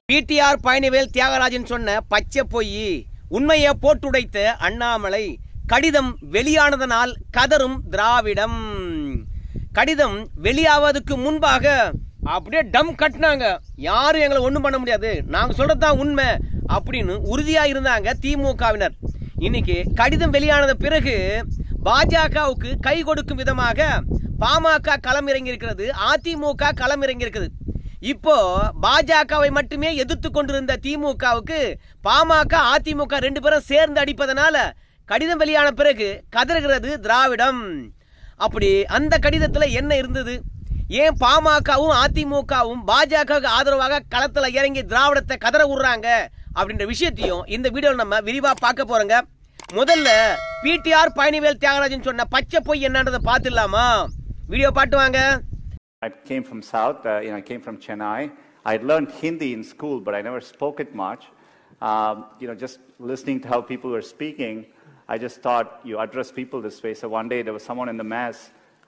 PTR Palanivel Thiagarajan சொன்ன பச்சை பொய் உண்மையை போட்டுடைத்த அண்ணாமலை கடிதம் வெளியானதனால் கதரும் திராவிடம். கடிதம் வெளியாவதுக்கு முன்பாக அப்படியே டம் கட்டினாங்க. யாரும் எங்களை ஒண்ணும் பண்ண முடியாது, நாங்க சொல்றதுதான் உண்மை அப்படின்னு உறுதியா இருந்தாங்க திமுகவினர். இன்னைக்கு கடிதம் வெளியானது பிறகு பாஜகவுக்கு கை கொடுக்கும் விதமாக பாமக களம் இறங்கி இருக்கிறது, அதிமுக களம் இறங்கி இருக்குது. இப்போ பாஜகவை மட்டுமே எதிர்த்து கொண்டிருந்த திமுகவுக்கு பாமக அதிமுக ரெண்டு பேரும் சேர்ந்து அடிப்பதனால கடிதம் வெளியான பிறகு கதறுகிறது திராவிடம். அப்படி அந்த கடிதத்துல என்ன இருந்தது? ஏன் பாமகவும் அதிமுகவும் பாஜகவுக்கு ஆதரவாக களத்துல இறங்கி திராவிடத்தை கதற விடுறாங்க அப்படின்ற விஷயத்தையும் இந்த வீடியோவில் நம்ம விரிவா பார்க்க போறோங்க. முதல்ல பிடிஆர் பழனிவேல் தியாகராஜன் சொன்ன பச்சை பொய் என்னன்றதை பார்த்துடலாமா? வீடியோ பாட்டு வாங்க. I came from South, I came from Chennai. I had learned Hindi in school, but I never spoke it much. Just listening to how people were speaking, I just thought you address people this way. So one day there was someone in the mass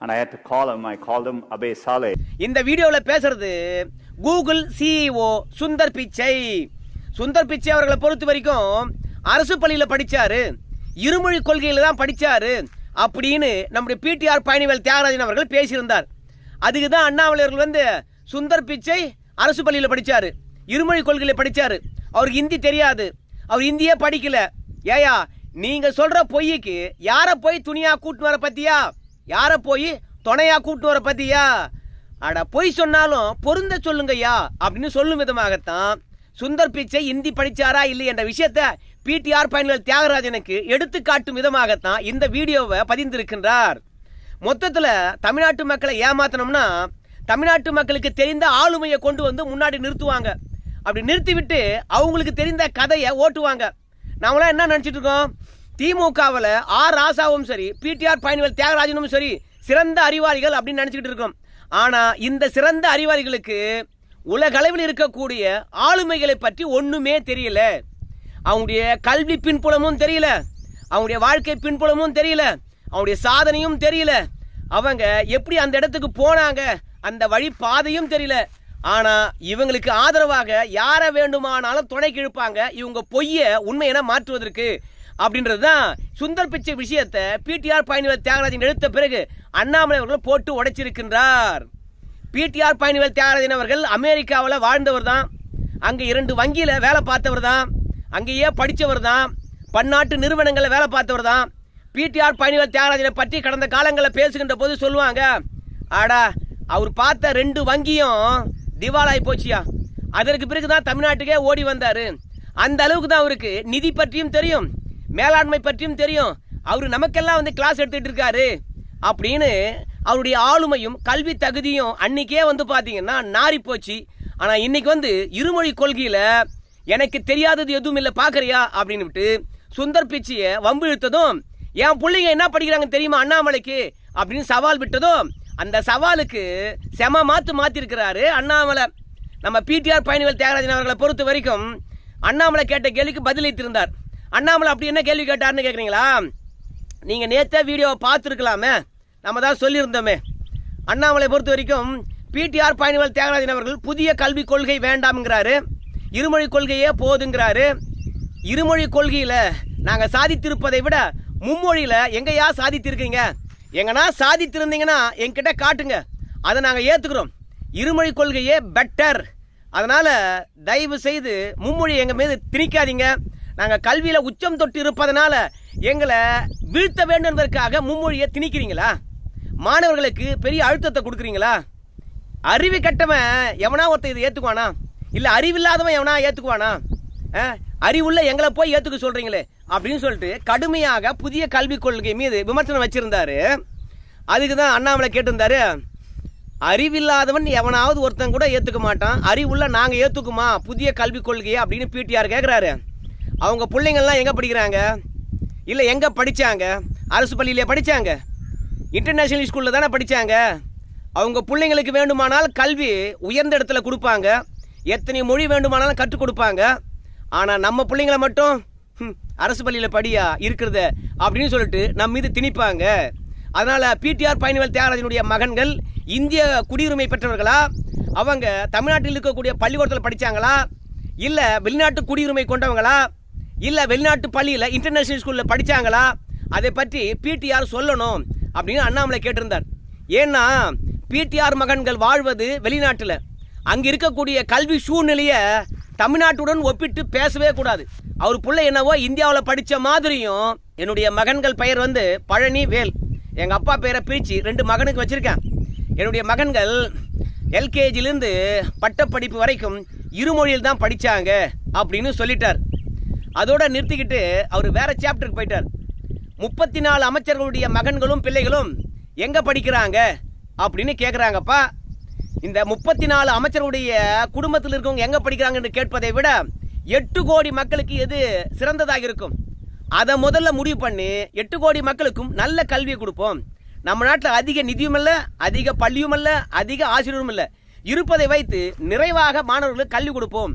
and I had to call him. I called him Abhay Saleh. இந்த வீடியோல பேசுறது Google CEO Sundar Pichai. Sundar Pichai அவர்களை பொறுத்த வரைக்கும் அரசு பள்ளியில படிச்சாரு, இருமொழி கொள்கையில தான் படிச்சாரு அப்படின்னு நம்முடைய பிடிஆர் பழனிவேல் தியாகராஜன் அவர்கள் பேசியிருந்தார். அதுக்குதான் அண்ணாமலை அவர்கள் சுந்தர் பிச்சை அரசு பள்ளியில படிச்சாரு, இருமொழி கொள்கையில படிச்சாரு, அவருக்கு ஹிந்தி தெரியாது, அவர் ஹிந்தியே படிக்கல. ஏயா நீங்க சொல்ற பொய்க்கு யார போய் துணியா கூட்டு வர பத்தியா, யார போய் துணையா கூட்டு வர பத்தியா? அட பொய் சொன்னாலும் பொருந்த சொல்லுங்கய்யா அப்படின்னு சொல்லும் விதமாகத்தான் சுந்தர் பிச்சை ஹிந்தி படிச்சாரா இல்லை என்ற விஷயத்தை பிடிஆர் பழனிவேல் தியாகராஜனுக்கு எடுத்து காட்டும் விதமாகத்தான் இந்த வீடியோவை பதிந்திருக்கின்றார். மொத்தத்துல தமிழ்நாட்டு மக்களை ஏமாத்தணும்னா தமிழ்நாட்டு மக்களுக்கு தெரிந்த ஆளுமையை கொண்டு வந்து முன்னாடி நிறுத்துவாங்க. அப்படி நிறுத்திவிட்டு அவங்களுக்கு தெரிந்த கதையை ஓட்டுவாங்க. நாமளாம் என்ன நினைச்சிட்டு இருக்கோம்? திமுகவில் ஆர் ராசாவும் சரி, பிடிஆர் பழனிவேல் தியாகராஜனும் சரி சிறந்த அறிவாளிகள் அப்படின்னு நினைச்சுக்கிட்டு இருக்கோம். ஆனா இந்த சிறந்த அறிவாளிகளுக்கு உலகளவில் இருக்கக்கூடிய ஆளுமைகளை பற்றி ஒண்ணுமே தெரியல. அவங்களுடைய கல்வி பின்புலமும் தெரியல, அவங்களுடைய வாழ்க்கை பின்புலமும் தெரியல, அவங்களுடைய சாதனையும் தெரியல, அவங்க எப்படி அந்த இடத்துக்கு போனாங்க அந்த வழி பாதையும் தெரியல. ஆனா இவங்களுக்கு ஆதரவாக யார வேண்டுமானாலும் துணைக்கு இழுப்பாங்க, இவங்க பொய்ய உண்மை என மாற்றுவதற்கு அப்படின்றதுதான் சுந்தர் பிச்சை விஷயத்தை பிடிஆர் பழனிவேல் தியாகராஜன் எடுத்த பிறகு அண்ணாமலை அவர்கள் போட்டு உடைச்சிருக்கின்றார். பிடிஆர் பழனிவேல் தியாகராஜன் அவர்கள் அமெரிக்காவில் வாழ்ந்தவர் தான், அங்க 2 வங்கியில வேலை பார்த்தவர் தான், அங்கேயே படிச்சவர் தான், பன்னாட்டு நிறுவனங்களை வேலை பார்த்தவர் தான். பிடிஆர் பழனிவேல் தியாகராஜனை பற்றி கடந்த காலங்களில் பேசுகின்ற போது சொல்லுவாங்க, ஆடா அவர் பார்த்த 2 வங்கியும் திவாலாகி போச்சியா, அதற்கு பிறகுதான் தமிழ்நாட்டுக்கே ஓடி வந்தாரு. அந்த அளவுக்கு தான் அவருக்கு நிதி பற்றியும் தெரியும், மேலாண்மை பற்றியும் தெரியும், அவரு நமக்கெல்லாம் கிளாஸ் எடுத்துட்டு இருக்காரு அப்படின்னு அவருடைய ஆளுமையும் கல்வி தகுதியும் அன்னைக்கே பாத்தீங்கன்னா நாரி போச்சு. ஆனா இன்னைக்கு இருமொழி கொள்கையில எனக்கு தெரியாதது எதுவும் இல்லை பாக்குறியா அப்படின்னு விட்டு சுந்தர் பிச்சையை வம்பு இழுத்ததும், என் பிள்ளைங்க என்ன படிக்கிறாங்க தெரியுமா அண்ணாமலைக்கு அப்படின்னு சவால் விட்டதும், அந்த சவாலுக்கு செம மாத்திருக்கிறாரு அண்ணாமலை. நம்ம பிடிஆர் பழனிவேல் தியாகராஜன் அவர்களை பொறுத்த வரைக்கும் அண்ணாமலை கேட்ட கேள்விக்கு பதிலளித்திருந்தார். அண்ணாமலை அப்படி என்ன கேள்வி கேட்டாருன்னு கேக்குறீங்களா? நீங்க நேத்தே வீடியோவை பார்த்துருக்கலாமே, நம்ம தான் சொல்லியிருந்தோமே. அண்ணாமலை பொறுத்த வரைக்கும் பிடிஆர் பழனிவேல் தியாகராஜன் அவர்கள் புதிய கல்விக் கொள்கை வேண்டாம்ங்கிறாரு, இருமொழி கொள்கையே போதுங்கிறாரு. இருமொழி கொள்கையில நாங்க சாதித்திருப்பதை விட மும்மொழியில எங்கயா சாதித்திருக்கீங்க, எங்கன்னா சாதித்திருந்தீங்கன்னா என்கிட்ட காட்டுங்க, அதை நாங்க ஏத்துக்கிறோம். இருமொழி கொள்கையே பெட்டர், அதனால தயவு செய்து மும்மொழி எங்க மீது திணிக்காதீங்க. நாங்க கல்வியில உச்சம் தொட்டு இருப்பதனால எங்களை வீழ்த்த வேண்டும் என்பதற்காக மும்மொழியை திணிக்கிறீங்களா? மாணவர்களுக்கு பெரிய அழுத்தத்தை கொடுக்குறீங்களா? அறிவு கட்டவன் எவனா ஒருத்த இதை ஏத்துக்குவானா? இல்ல அறிவில்லாதவன் எவனா ஏத்துக்குவானா? அறிவுள்ள எங்களை போய் ஏத்துக்க சொல்றீங்களே அப்படின்னு சொல்லிட்டு கடுமையாக புதிய கல்விக் கொள்கை மீது விமர்சனம் வச்சிருந்தாரு. அதுக்குதான் அண்ணாமலை கேட்டிருந்தாரு, அறிவில்லாதவன் எவனாவது ஒருத்தன் கூட ஏத்துக்க மாட்டான், அறிவுள்ள நாங்க ஏத்துக்குமா புதிய கல்விக் கொள்கையை அப்படின்னு பிடிஆர் கேட்கிறாரு. அவங்க பிள்ளைங்கள்லாம் எங்க படிக்கிறாங்க? இல்ல எங்க படிச்சாங்க? அரசு பள்ளியிலே படிச்சாங்க, இன்டர்நேஷனல் ஸ்கூல்ல தானே படிச்சாங்க. அவங்க பிள்ளைங்களுக்கு வேண்டுமானால் கல்வி உயர்ந்த இடத்துல கொடுப்பாங்க, எத்தனை மொழி வேண்டுமானாலும் கற்றுக் கொடுப்பாங்க. ஆனா நம்ம பிள்ளைங்களை மட்டும் அரசு பள்ளியில படியா இருக்கிறத அப்படின்னு சொல்லிட்டு நம்ம மீது திணிப்பாங்க. அதனால பிடிஆர் பழனிவேல் தியாகராஜனுடைய மகன்கள் இந்திய குடியுரிமை பெற்றவர்களா அவங்க தமிழ்நாட்டில் இருக்கக்கூடிய பள்ளிக்கூடத்தில் படிச்சாங்களா, இல்ல வெளிநாட்டு குடியுரிமை கொண்டவங்களா, இல்ல வெளிநாட்டு பள்ளியில இன்டர்நேஷனல் ஸ்கூல்ல படிச்சாங்களா, அதை பற்றி பிடிஆர் சொல்லணும் அப்படின்னு அண்ணாமலை கேட்டிருந்தார். ஏன்னா பிடிஆர் மகன்கள் வாழ்வது வெளிநாட்டில், அங்க இருக்கக்கூடிய கல்வி சூழ்நிலையை தமிழ்நாட்டுடன் ஒப்பிட்டு பேசவே கூடாது. அவர் பிள்ளை என்னவோ இந்தியாவில் படிச்ச மாதிரியும், என்னுடைய மகன்கள் பெயர் வந்து பழனி வேல், எங்க அப்பா பெயரை பிரிச்சு 2 மகனுக்கு வச்சிருக்கேன். என்னுடைய மகன்கள் எல்கேஜிலிருந்து பட்டப்படிப்பு வரைக்கும் இருமொழியில் தான் படிச்சாங்க அப்படின்னு சொல்லிட்டார். அதோட நிறுத்திக்கிட்டு அவர் வேற சாப்டருக்கு போயிட்டார். 34 அமைச்சர்களுடைய மகன்களும் பிள்ளைகளும் எங்க படிக்கிறாங்க அப்படின்னு கேட்குறாங்கப்பா. இந்த 34 அமைச்சருடைய குடும்பத்தில் இருக்கவங்க எங்க படிக்கிறாங்கன்னு கேட்பதை விட 8 கோடி மக்களுக்கு எது சிறந்ததாக இருக்கும், அதை முதல்ல முடிவு பண்ணி 8 கோடி மக்களுக்கும் நல்ல கல்வியை கொடுப்போம். நம்ம நாட்டில் அதிக நிதியும் இல்லை, அதிக பள்ளியும் இல்லை, அதிக ஆசிரியரும் இல்லை, இருப்பதை வைத்து நிறைவாக மாணவர்களுக்கு கல்வி கொடுப்போம்.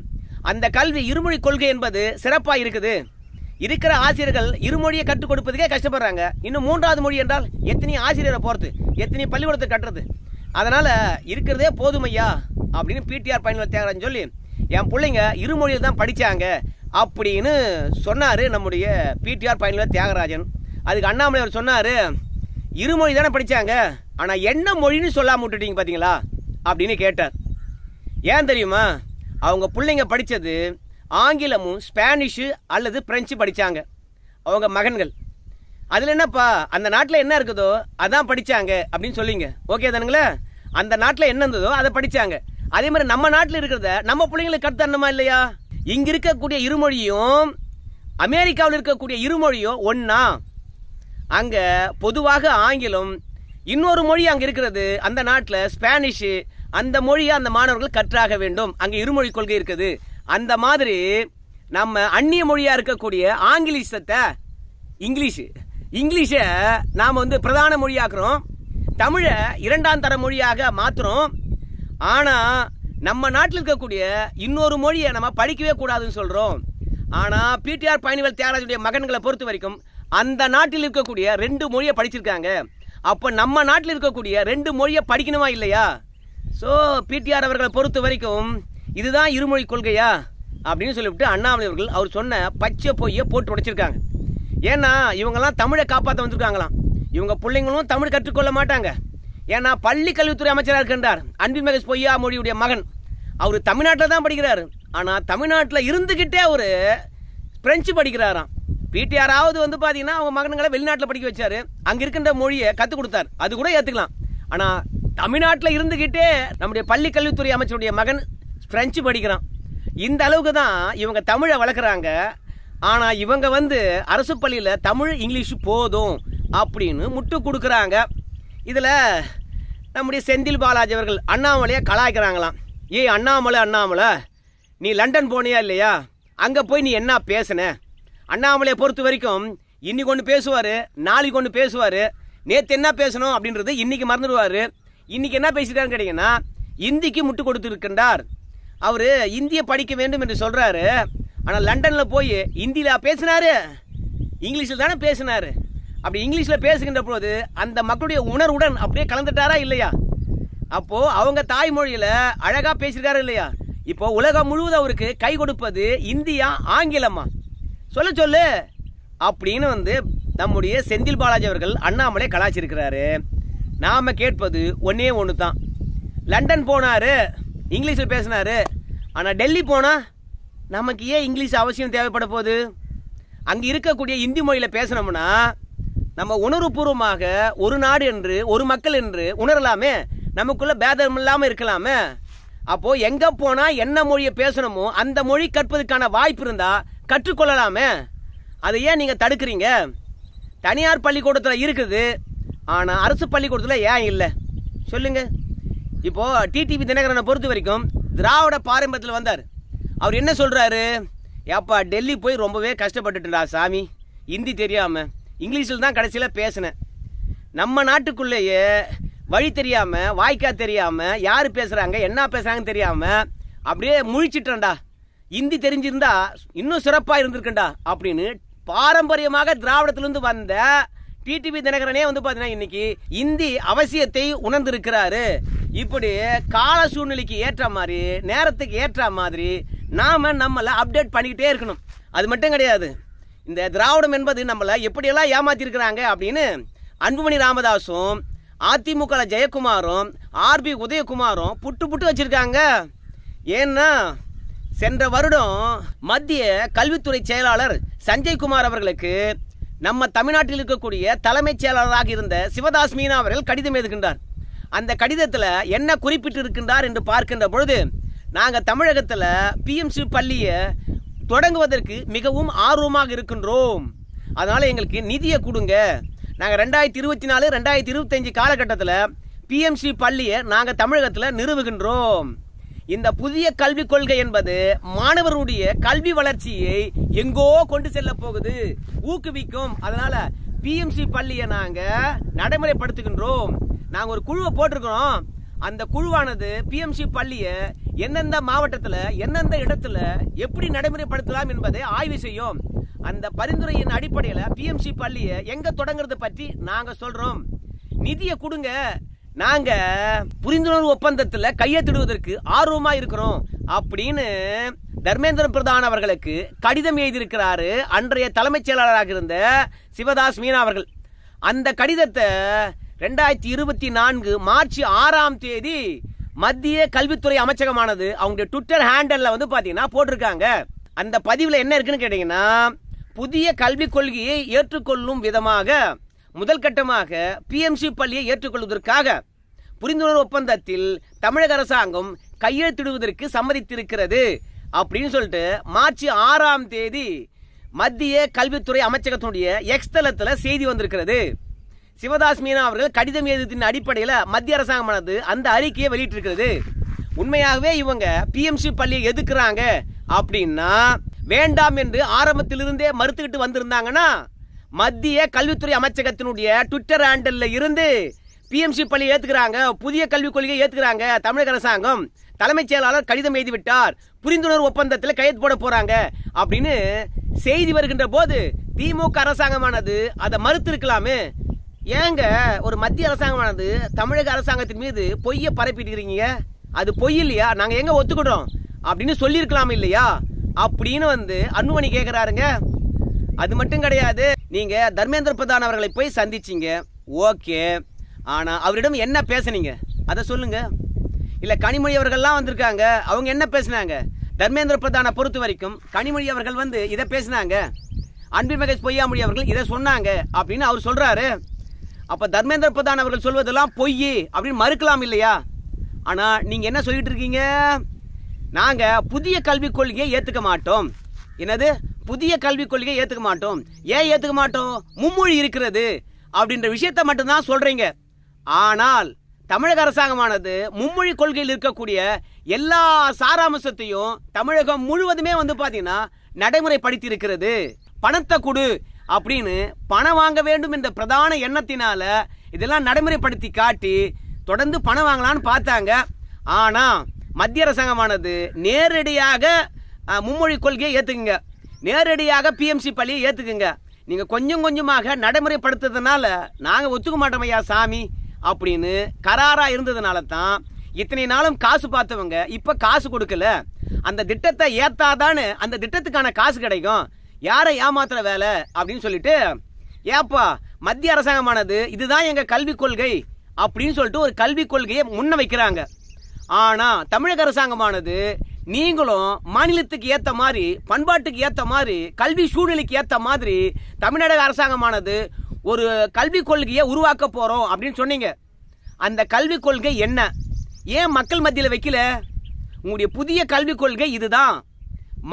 அந்த கல்வி இருமொழி கொள்கை என்பது சிறப்பாக இருக்குது. இருக்கிற ஆசிரியர்கள் இருமொழியை கற்றுக் கொடுப்பதுக்கே கஷ்டப்படுறாங்க, இன்னும் 3வது மொழி என்றால் எத்தனை ஆசிரியரை போறது, எத்தனை பள்ளிக்கூடத்தை கட்டுறது, அதனால இருக்கிறதே போதுமையா அப்படின்னு பிடிஆர் பையன்கள் தியாகராஜன் சொல்லி என் பிள்ளைங்க இருமொழியில் தான் படிச்சாங்க அப்படின்னு சொன்னாரு நம்முடைய பிடிஆர் பையன்கள் தியாகராஜன். அதுக்கு அண்ணாமலை அவர் சொன்னாரு, இருமொழி தானே படிச்சாங்க, ஆனா என்ன மொழின்னு சொல்லாம விட்டுட்டீங்க பாத்தீங்களா அப்படின்னு கேட்டார். ஏன் தெரியுமா, அவங்க பிள்ளைங்க படிச்சது ஆங்கிலமும் ஸ்பானிஷு அல்லது பிரெஞ்சு படிச்சாங்க அவங்க மகன்கள். அதுல என்னப்பா அந்த நாட்டில் என்ன இருக்குதோ அதான் படிச்சாங்க அப்படின்னு சொல்லிங்க, ஓகே தானுங்களே? அந்த நாட்டில் என்ன இருந்ததோ அதை படிச்சாங்க. அதே மாதிரி நம்ம நாட்டில் இருக்கிறத நம்ம பிள்ளைங்களுக்கு கற்றுத்தரணுமா இல்லையா? இங்க இருக்கக்கூடிய இருமொழியும் அமெரிக்காவில் இருக்கக்கூடிய இருமொழியும் ஒன்னா? அங்க பொதுவாக ஆங்கிலம், இன்னொரு மொழி அங்க இருக்கிறது அந்த நாட்டில் ஸ்பானிஷ், அந்த மொழியை அந்த மாணவர்கள் கற்றாக வேண்டும். அங்க இருமொழி கொள்கை இருக்குது. அந்த மாதிரி நம்ம அந்நிய மொழியா இருக்கக்கூடிய ஆங்கிலீஷத்தை இங்கிலீஷை நாம வந்து பிரதான மொழியாக்குறோம், தமிழை 2ஆம் தர மொழியாக மாத்துறோம். ஆனா நம்ம நாட்டில் இருக்கக்கூடிய இன்னொரு மொழியை நம்ம படிக்கவே கூடாதுன்னு சொல்றோம். ஆனா பிடிஆர் பழனிவேல் தியாகராஜனுடைய மகன்களை பொறுத்த வரைக்கும் அந்த நாட்டில் இருக்கக்கூடிய 2 மொழியை படிச்சிருக்காங்க. அப்ப நம்ம நாட்டில் இருக்கக்கூடிய 2 மொழியை படிக்கணுமா இல்லையா? சோ பிடிஆர் அவர்களை பொறுத்த வரைக்கும் இதுதான் இருமொழி கொள்கையா அப்படின்னு சொல்லிவிட்டு அண்ணாமலை அவர்கள் அவர் சொன்ன பச்சை பொய்யை போட்டு உடைச்சிருக்காங்க. ஏன்னா இவங்கெல்லாம் தமிழை காப்பாற்ற வந்திருக்காங்களாம். இவங்க பிள்ளைங்களும் தமிழ் கற்றுக்கொள்ள மாட்டாங்க. ஏன்னா பள்ளி கல்வித்துறை அமைச்சராக இருக்கின்றார் அன்பில் மகேஷ் பொய்யா மொழியுடைய மகன். அவர் தமிழ்நாட்டில் தான் படிக்கிறாரு, ஆனா தமிழ்நாட்டில் இருந்துகிட்டே அவரு பிரெஞ்சு படிக்கிறாராம். பிடிஆராவது வந்து பாத்தீங்கன்னா அவங்க மகன்களை வெளிநாட்டில் படிக்க வச்சாரு, அங்க இருக்கின்ற மொழியை கற்றுக் கொடுத்தார், அது கூட ஏத்துக்கலாம். ஆனா தமிழ்நாட்டில் இருந்துகிட்டே நம்முடைய பள்ளி கல்வித்துறை அமைச்சருடைய மகன் பிரெஞ்சு படிக்கிறான். இந்த அளவுக்கு தான் இவங்க தமிழை வளர்க்குறாங்க. ஆனா இவங்க வந்து அரசு பள்ளியில தமிழ் இங்கிலீஷ் போதும் அப்படின்னு முட்டு கொடுக்குறாங்க. இதுல நம்முடைய செந்தில் பாலாஜி அவர்கள் அண்ணாமலையை கலாய்க்கிறாங்களாம். ஏய் அண்ணாமலை, நீ லண்டன் போனியா இல்லையா? அங்க போய் நீ என்ன பேசுன? அண்ணாமலையை பொறுத்த வரைக்கும் இன்னைக்கு ஒன்று பேசுவாரு, நாளைக்கு ஒன்று பேசுவாரு, நேற்று என்ன பேசணும் அப்படின்றது இன்னைக்கு மறந்துடுவாரு. இன்னைக்கு என்ன பேசிட்டாருன்னு கேட்டீங்கன்னா இந்திக்கு முட்டு கொடுத்து இருக்கின்றார். அவரு இந்திய படிக்க வேண்டும் என்று சொல்றாரு, ஆனா லண்டன்ல போய் இந்தியில பேசினாரு, இங்கிலீஷில் தானே பேசினாரு. அப்படி இங்கிலீஷ்ல பேசுகின்ற போது அந்த மக்களுடைய உணர்வுடன் அப்படியே கலந்துட்டாரா இல்லையா? அப்போ அவங்க தாய்மொழியில அழகா பேசியிருக்காரு இல்லையா? இப்போ உலகம் முழுவதும் அவருக்கு கை கொடுப்பது இந்தியா ஆங்கிலமா? சொல்லு அப்படின்னு வந்து நம்முடைய செந்தில் பாலாஜி அவர்கள் அண்ணாமலை கலாச்சிருக்கிறாரு. நாம கேட்பது ஒன்னே ஒன்று தான். லண்டன் போனாரு, இங்கிலீஷில் பேசினாரு, ஆனா டெல்லி போனா நமக்கு ஏன் இங்கிலீஷ் அவசியம் தேவைப்பட போகுது? அங்க இருக்கக்கூடிய இந்தி மொழியில பேசணும்னா நம்ம உணர்வுபூர்வமாக ஒரு நாடு என்று ஒரு மக்கள் என்று உணரலாமே, நமக்குள்ள பேதம் இல்லாம இருக்கலாமே. அப்போ எங்க போனா என்ன மொழியை பேசணுமோ அந்த மொழி கற்பதற்கான வாய்ப்பு இருந்தா கற்றுக்கொள்ளலாமே. அதை ஏன் நீங்க தடுக்கிறீங்க? தனியார் பள்ளிக்கூடத்தில் இருக்குது, ஆனா அரசு பள்ளிக்கூடத்தில் ஏன் இல்லை சொல்லுங்க? இப்போ டிடிவி தினகரனை பொறுத்த வரைக்கும் திராவிட பாரம்பரியத்தில் வந்தார். அவர் என்ன சொல்றாரு? ஏப்பா டெல்லி போய் ரொம்பவே கஷ்டப்பட்டுட்டா சாமி, ஹிந்தி தெரியாம இங்கிலீஷில் தான் கடைசியில் பேசினேன். நம்ம நாட்டுக்குள்ளேயே வழி தெரியாம வாய்க்கா தெரியாம யாரு பேசுறாங்க என்ன பேசுறாங்கன்னு தெரியாம அப்படியே முழிச்சிட்டேன்டா. ஹிந்தி தெரிஞ்சிருந்தா இன்னும் சிறப்பா இருந்திருக்கண்டா அப்படின்னு பாரம்பரியமாக திராவிடத்திலிருந்து வந்த டிடிவி தினகரனே வந்து பாத்தீங்கன்னா இன்னைக்கு இந்தி அவசியத்தை உணர்ந்திருக்கிறாரு. இப்படி கால சூழ்நிலைக்கு ஏற்ற மாதிரி, நேரத்துக்கு ஏற்ற மாதிரி நாம நம்மளை அப்டேட் பண்ணிக்கிட்டே இருக்கணும். அது மட்டும் கிடையாது, இந்த திராவிடம் என்பது நம்மளை எப்படியெல்லாம் ஏமாத்திருக்கிறாங்க அப்படின்னு அன்புமணி ராமதாஸும் அதிமுக ஜெயக்குமாரும் ஆர்பி உதயகுமாரும் புட்டு வச்சிருக்காங்க. ஏன்னா சென்ற வருடம் மத்திய கல்வித்துறை செயலாளர் சஞ்சய்குமார் அவர்களுக்கு நம்ம தமிழ்நாட்டில் இருக்கக்கூடிய தலைமைச் செயலாளராக இருந்த சிவதாஸ் மீனா அவர்கள் கடிதம் எழுதுகின்றார். அந்த கடிதத்தில் என்ன குறிப்பிட்டு இருக்கின்றார் என்று பார்க்கின்ற பொழுது, நாங்கள் தமிழகத்தில் பிஎம்சி பள்ளியை தொடங்குவதற்கு மிகவும் ஆர்வமாக இருக்கின்றோம், அதனால் எங்களுக்கு நிதியை கொடுங்க. நாங்கள் 2024 2025 காலகட்டத்தில் பிஎம்சி பள்ளியை நாங்கள் தமிழகத்தில் நிறுவுகின்றோம். இந்த புதிய கல்விக் கொள்கை என்பது மாணவர்களுடைய கல்வி வளர்ச்சியை எங்கோ கொண்டு செல்ல போகுது, ஊக்குவிக்கும். அதனால பிஎம்சி பள்ளியை நாங்கள் நடைமுறைப்படுத்துகின்றோம். நாங்கள் ஒரு குழுவை போட்டிருக்கிறோம். அந்த குழுவானது பிஎம்சி பள்ளியை எந்தெந்த மாவட்டத்தில் எந்தெந்த இடத்துல எப்படி நடைமுறைப்படுத்தலாம் என்பதை ஆய்வு செய்யும். அந்த பரிந்துரையின் அடிப்படையில் பிஎம்சி பள்ளியை எங்க தொடங்குறது பற்றி நாங்க சொல்றோம். நிதியை கொடுங்க, நாங்க புரிந்துணர்வு ஒப்பந்தத்தில் கையெழுத்திடுவதற்கு ஆர்வமா இருக்கிறோம் அப்படின்னு தர்மேந்திர பிரதான் அவர்களுக்கு கடிதம் எழுதியிருக்கிறாரு அன்றைய தலைமைச் செயலாளராக இருந்த சிவதாஸ் மீனா அவர்கள். அந்த கடிதத்தை 2024 மார்ச் 6ஆம் தேதி மத்திய கல்வித்துறை அமைச்சகமானது அவங்களுடைய ட்விட்டர் ஹேண்டல்ல வந்து பாத்தீங்கன்னா போட்டிருக்காங்க. அந்த பதிவுல என்ன இருக்குன்னு கேட்டீங்கன்னா, புதிய கல்விக் கொள்கையை ஏற்றுக்கொள்ளும் விதமாக முதல் கட்டமாக பிஎம்சி பள்ளியை ஏற்றுக்கொள்வதற்காக புரிந்துணர்வு ஒப்பந்தத்தில் தமிழக அரசாங்கம் கையெழுத்திடுவதற்கு சம்மதித்திருக்கிறது அப்படின்னு சொல்லிட்டு மார்ச் 6ஆம் தேதி மத்திய கல்வித்துறை அமைச்சகத்தினுடைய எக்ஸ் தளத்தில் செய்தி வந்திருக்கிறது. சிவதாஸ் மீனா அவர்கள் கடிதம் எழுதியதின் அடிப்படையில் மத்திய அரசாங்கமானது அந்த அறிக்கையை வெளியிட்டிருக்கிறது. உண்மையாகவே இவங்க பிஎம்சி பள்ளியை எதுக்குறாங்க அப்படின்னா, வேண்டாம் என்று ஆரம்பத்திலிருந்தே மறுத்துக்கிட்டு வந்திருந்தாங்கன்னா மத்திய கல்வித்துறை அமைச்சகத்தினுடைய ட்விட்டர் ஹேண்டல்ல இருந்து பிஎம்சி பள்ளியை ஏத்துக்கிறாங்க, புதிய கல்விக் கொள்கையை ஏத்துக்கிறாங்க தமிழக அரசாங்கம், தலைமைச் செயலாளர் கடிதம் எழுதிவிட்டார், புரிந்துணர்வு ஒப்பந்தத்தில் கையெழுத்து போட போறாங்க அப்படின்னு செய்தி வருகின்ற போது திமுக அரசாங்கமானது அதை மறுத்து இருக்கலாமே. ஏங்க ஒரு மத்திய அரசாங்கமானது தமிழக அரசாங்கத்தின் மீது பொய்யை பரப்பிட்டு, அது பொய் இல்லையா, நாங்க எங்க ஒத்துக்கிட்டோம் அப்படின்னு சொல்லியிருக்கலாம் இல்லையா அப்படின்னு வந்து அன்புமணி கேட்கிறாருங்க. அது மட்டும் கிடையாது, நீங்க தர்மேந்திர பிரதான் அவர்களை போய் சந்திச்சீங்க, ஓகே, ஆனா அவரிடம் என்ன பேசுனீங்க அதை சொல்லுங்க. இல்ல கனிமொழி அவர்கள்லாம் வந்திருக்காங்க, அவங்க என்ன பேசினாங்க? தர்மேந்திர பிரதானை பொறுத்த வரைக்கும் கனிமொழி அவர்கள் வந்து இதை பேசினாங்க, அன்பில் மகேஷ் பொய்யாமொழி அவர்கள் இதை சொன்னாங்க அப்படின்னு அவர் சொல்றாரு. அப்ப தர்மேந்திர பிரதான் அவர்கள் சொல்வதெல்லாம் பொய் அப்படின்னு மறுக்கலாம் இல்லையா? ஆனா நீங்க என்ன சொல்லிட்டு இருக்கீங்க? நாங்க புதிய கல்விக் கொள்கையை ஏத்துக்க மாட்டோம். என்னது புதிய கல்விக் கொள்கையை ஏத்துக்க மாட்டோம்? ஏன் ஏத்துக்க மாட்டோம்? மும்மொழி இருக்கிறது அப்படின்ற விஷயத்தை மட்டும்தான் சொல்றீங்க. ஆனால் தமிழக அரசாங்கமானது மும்மொழி கொள்கையில் இருக்கக்கூடிய எல்லா சாராம்சத்தையும் தமிழகம் முழுவதுமே வந்து பாத்தீங்கன்னா நடைமுறைப்படுத்தி இருக்கிறது. பணத்தை கொடு அப்படின்னு பணம் வாங்க வேண்டும் என்ற பிரதான எண்ணத்தினால இதெல்லாம் நடைமுறைப்படுத்தி காட்டி தொடர்ந்து பணம் வாங்கலான்னு பார்த்தாங்க. ஆனா மத்திய அரசாங்கமானது நேரடியாக மும்மொழி கொள்கையை ஏத்துக்குங்க, நேரடியாக பிஎம்சி பள்ளியை ஏத்துக்குங்க, நீங்க கொஞ்சம் கொஞ்சமாக நடைமுறைப்படுத்துறதுனால நாங்க ஒத்துக்க மாட்டோம் ஐயா சாமி அப்படின்னு கராரா இருந்ததுனால தான் இத்தனை நாளும் காசு பார்த்தவங்க இப்ப காசு கொடுக்கல. அந்த திட்டத்தை ஏத்தாதானே அந்த திட்டத்துக்கான காசு கிடைக்கும். யாரை ஏமாத்துற வேலை அப்படின்னு சொல்லிட்டு ஏப்பா மத்திய அரசாங்கமானது இதுதான் எங்க கல்விக் கொள்கை அப்படின்னு சொல்லிட்டு ஒரு கல்விக் கொள்கையை முன்ன வைக்கிறாங்க. ஆனா தமிழக அரசாங்கமானது நீங்களும் மாநிலத்துக்கு ஏத்த மாதிரி, பண்பாட்டுக்கு ஏத்த மாதிரி, கல்வி சூழ்நிலைக்கு ஏத்த மாதிரி தமிழ்நாடு அரசாங்கமானது ஒரு கல்விக் கொள்கையை உருவாக்க போறோம் அப்படின்னு சொன்னீங்க. அந்த கல்விக் கொள்கை என்ன? ஏன் மக்கள் மத்தியில் வைக்கல? உங்களுடைய புதிய கல்விக் கொள்கை இதுதான்,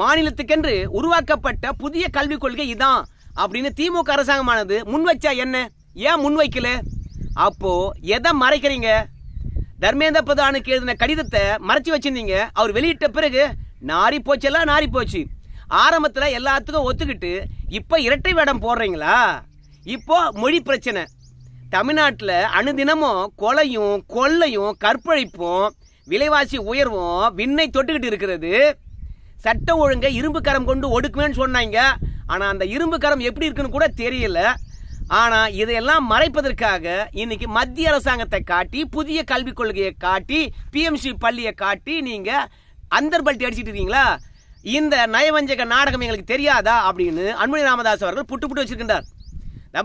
மாநிலத்துக்கென்று உருவாக்கப்பட்ட புதிய கல்விக் கொள்கை இதுதான் அப்படின்னு திமுக அரசாங்கமானது முன்வைச்சா என்ன? ஏன் முன்வைக்கல? அப்போ எதை மறைக்கிறீங்க? தர்மேந்திர பிரதானுக்கு எழுதின கடிதத்தை மறைச்சு வச்சிருந்தீங்க, அவர் வெளியிட்ட பிறகு நாரி போச்செல்லாம் நாரி போச்சு. ஆரம்பத்தில் எல்லாத்துக்கும் ஒத்துக்கிட்டு இப்ப இரட்டை வேடம் போடுறீங்களா? இப்போ மொழி பிரச்சனை. தமிழ்நாட்டில் அனுதினமும் கொலையும் கொள்ளையும் கற்பழிப்பும் விலைவாசி உயர்வும் விண்ணை தொட்டுக்கிட்டு இருக்கிறது. சட்டம் ஒழுங்கை இரும்பு கரம் கொண்டு ஒடுக்குவேன்னு சொன்னாங்க. ஆனா அந்த இரும்பு கரம் எப்படி இருக்குன்னு கூட தெரியல. ஆனா இதையெல்லாம் மறைப்பதற்காக இன்னைக்கு மத்திய அரசாங்கத்தை காட்டி, புதிய கல்விக் கொள்கையை காட்டி, பிஎம்சி பள்ளியை காட்டி நீங்க அந்தர்பல்ட்டி அடிச்சிட்டு இருக்கீங்களா? இந்த நயவஞ்சக நாடகம் எங்களுக்கு தெரியாதா அப்படின்னு அன்புமணி ராமதாஸ் அவர்கள் புட்டு வச்சிருக்கின்றார்.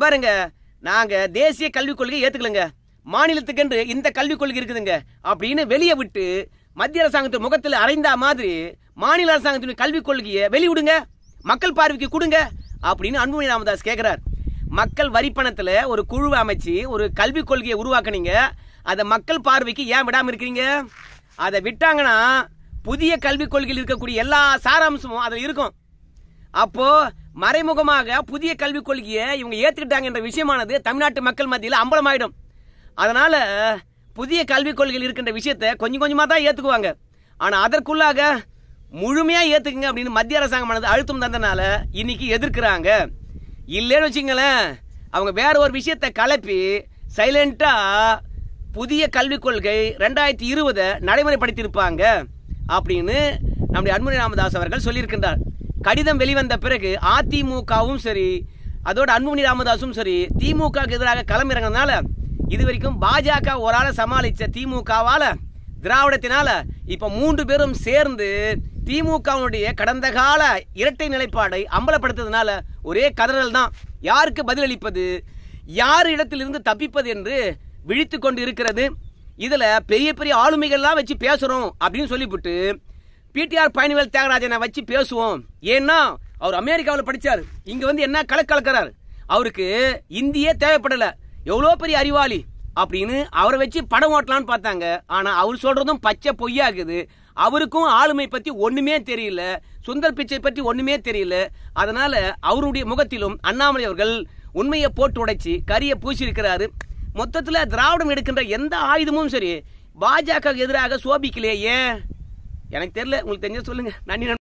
பாருங்க, நாங்க தேசிய கல்விக் கொள்கையை ஏத்துக்கலங்க, மாநிலத்துக்கென்று இந்த கல்விக் கொள்கை இருக்குதுங்க அப்படின்னு வெளியே விட்டு மத்திய அரசாங்கத்தின் முகத்தில் அறைந்தா மாதிரி மாநில அரசாங்கத்தின் கல்விக் கொள்கையை வெளியிடுங்க, மக்கள் பார்வைக்கு கொடுங்க அப்படின்னு அன்புமணி ராமதாஸ் கேட்கிறார். மக்கள் வரிப்பணத்துல ஒரு குழுவை அமைச்சு ஒரு கல்விக் கொள்கையை உருவாக்குனீங்க, அதை மக்கள் பார்வைக்கு ஏன் விடாம இருக்கிறீங்க? அதை விட்டாங்கன்னா புதிய கல்விக் கொள்கையில் இருக்கக்கூடிய எல்லா சாராம்சமும் அதில் இருக்கும். அப்போ மறைமுகமாக புதிய கல்விக் கொள்கையை இவங்க ஏத்துக்கிட்டாங்க என்ற விஷயமானது தமிழ்நாட்டு மக்கள் மத்தியில் அம்பலமாயிடும். அதனால புதிய கல்விக் கொள்கையில் இருக்கின்ற விஷயத்தை கொஞ்சம் கொஞ்சமா தான் ஏத்துக்குவாங்க. ஆனா அதற்குள்ளாக முழுமையா ஏத்துக்குங்க அப்படின்னு மத்திய அரசாங்கமானது அழுத்தம் தந்தனால இன்னைக்கு எதிர்க்கிறாங்க. இல்லைன்னு வச்சுங்களேன், அவங்க வேற ஒரு விஷயத்தை கலப்பி சைலண்டா புதிய கல்விக் கொள்கை 2020 நடைமுறைப்படுத்தியிருப்பாங்க அப்படின்னு நம்முடைய அன்புமணி ராமதாஸ் அவர்கள் சொல்லியிருக்கின்றார். கடிதம் வெளிவந்த பிறகு அதிமுகவும் சரி, அதோட அன்புமணி ராமதாசும் சரி, திமுகவுக்கு எதிராக களமிறங்கினால இதுவரைக்கும் பாஜக ஒரு ஆளை சமாளிச்ச திமுகவால, திராவிடத்தினால இப்ப 3 பேரும் சேர்ந்து திமுகவுடைய கடந்த கால இரட்டை நிலைப்பாடை அம்பலப்படுத்ததுனால ஒரே கதறல் தான். யாருக்கு பதிலளிப்பது, யார் இடத்திலிருந்து தப்பிப்பது என்று விழித்து கொண்டு இருக்கிறது. இதுல பெரிய பெரிய ஆளுமைகள்லாம் வச்சு பேசுறோம் அப்படின்னு சொல்லிவிட்டு பிடிஆர் பழனிவேல் தியாகராஜனை வச்சு பேசுவோம். ஏன்னா அவர் அமெரிக்காவில் படிச்சாரு, இங்க வந்து என்ன கலக்கிறார், அவருக்கு இந்தியே தேவைப்படல, எவ்வளோ பெரிய அறிவாளி அப்படின்னு அவரை வச்சு படம் ஓட்டலான்னு பார்த்தாங்க. ஆனா அவர் சொல்றதும் பச்சை பொய்யாக்குது. அவருக்கும் ஆளுமை பத்தி ஒண்ணுமே தெரியல, சுந்தர் பிச்சை பற்றி ஒண்ணுமே தெரியல. அதனால அவருடைய முகத்திலும் அண்ணாமலை அவர்கள் உண்மையை போட்டு உடைச்சு கரிய பூசி இருக்கிறாரு. மொத்தத்துல திராவிடம் எடுக்கின்ற எந்த ஆயுதமும் சரி பாஜக எதிராக சோபிக்கலையே. ஏன் எனக்கு தெரியல, உங்களுக்கு தெரிஞ்ச சொல்லுங்க. நன்றி.